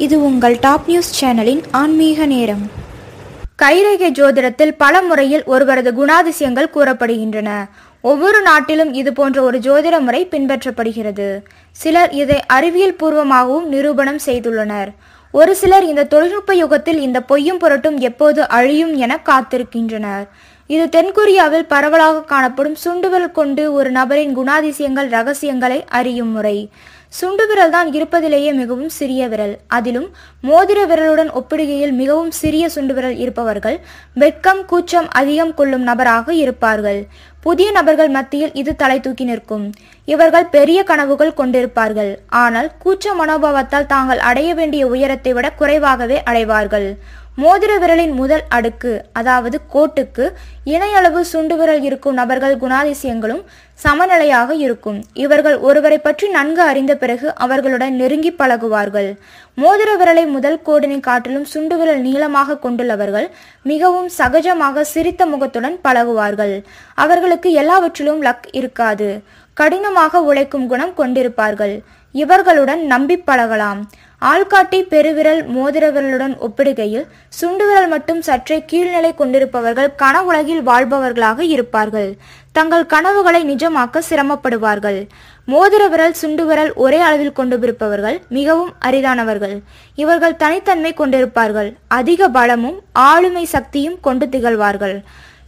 இது உங்கள் top news சேனலின் ஆன்மீக நேரம். கைரேகை ஜோதிடத்தில் பல முறையில் ஒருவரது குணாதிசயங்கள் கூறப்படுகின்றன. ஒவ்வொரு நாட்டிலும் இது போன்ற ஒரு ஜோதிட முறை பின்பற்றப்படுகிறது. சிலர் இதை அறிவியல் பூர்வமாகவும் நிரூபணம் செய்துள்ளனர். ஒரு சிலர் இந்த தொழில்நுட்ப யுகத்தில் இந்த பொய்யும் புரட்டும் எப்போது அழியும் என காத்திருக்கின்றனர். இது தென்கொரியாவில் பரவலாக காணப்படும் சுண்டுவிரல் கொண்டு ஒரு நபரின் குணாதிசயங்கள் ரகசியங்களை அறியும் முறை. சுண்டுவிரல் தான் இருப்பதிலேயே மிகவும் சிறிய விரல். அதிலும் மோதிர விரலுடன் ஒப்பிடுகையில் மிகவும் சிறிய சுண்டுவிரல் இருப்பவர்கள் வெட்கம் கூச்சம் அதிகம் கொள்ளும் நபராக இருப்பார்கள். புதிய நபர்கள் மத்தியில் இது தலை தூக்கி நிற்கும். இவர்கள் பெரிய கனவுகள் கொண்டிருப்பார்கள். ஆனால் கூச்ச மனோபாவத்தால் தாங்கள் அடைய வேண்டிய உயரத்தை விட குறைவாகவே அடைவார்கள். மோதிர விரலின் முதல் அடுக்கு அதாவது கோட்டுக்கு இணையளவு சுண்டுவிரல் இருக்கும் நபர்கள் குணாதிசயங்களும் சமநிலையாக இருக்கும். இவர்கள் ஒருவரை பற்றி நன்கு அறிந்த பிறகு அவர்களுடன் நெருங்கி பழகுவார்கள். மோதிர விரலை முதல் கோடினை காட்டிலும் சுண்டுவிரல் நீளமாக கொண்டுள்ளவர்கள் மிகவும் சகஜமாக சிரித்த முகத்துடன் பழகுவார்கள். அவர்களுக்கு எல்லாவற்றிலும் லக் இருக்காது. கடினமாக உழைக்கும் குணம் கொண்டிருப்பார்கள். இவர்களுடன் நம்பி பழகலாம். ஆள்காட்டி பெருவிரல் மோதிர விரலுடன் ஒப்பிடுகையில் சுண்டுவிரல் மட்டும் சற்றே கீழ்நிலை கொண்டிருப்பவர்கள் கனவுலகில் வாழ்பவர்களாக இருப்பார்கள். தங்கள் கனவுகளை நிஜமாக்க சிரமப்படுவார்கள். மோதிர விரல் சுண்டுவிரல் ஒரே அளவில் கொண்டிருப்பவர்கள் மிகவும் அரிதானவர்கள். இவர்கள் தனித்தன்மை கொண்டிருப்பார்கள். அதிக பலமும் ஆளுமை சக்தியும் கொண்டு திகழ்வார்கள்.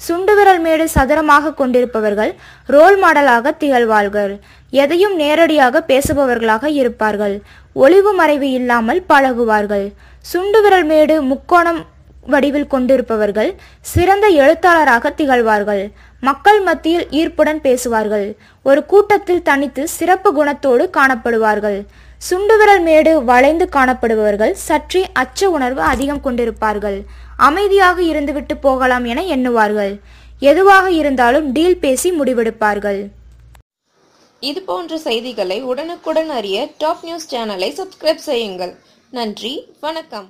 சுண்டுவிரல் மேடு சதுரமாக கொண்டிருப்பவர்கள் ரோல் மாடலாக திகழ்வார்கள். எதையும் நேரடியாக பேசுபவர்களாக இருப்பார்கள். ஒளிவு மறைவு இல்லாமல் பழகுவார்கள். சுண்டுவிரல் மேடு முக்கோணம் வடிவில் கொண்டிருப்பவர்கள் சிறந்த எழுத்தாளராக திகழ்வார்கள். மக்கள் மத்தியில் ஈர்ப்புடன் பேசுவார்கள். ஒரு கூட்டத்தில் தனித்து சிறப்பு குணத்தோடு காணப்படுவார்கள். சுண்டுவிரல் மேடு வளைந்து காணப்படுபவர்கள் சற்றே அச்ச உணர்வு அதிகம் கொண்டிருப்பார்கள். அமைதியாக இருந்துவிட்டு போகலாம் என எண்ணுவார்கள். எதுவாக இருந்தாலும் டீல் பேசி முடிவெடுப்பார்கள். இது போன்ற செய்திகளை உடனுக்குடன் அறிய டாப் நியூஸ் சேனலை சப்ஸ்கிரைப் செய்யுங்கள். நன்றி, வணக்கம்.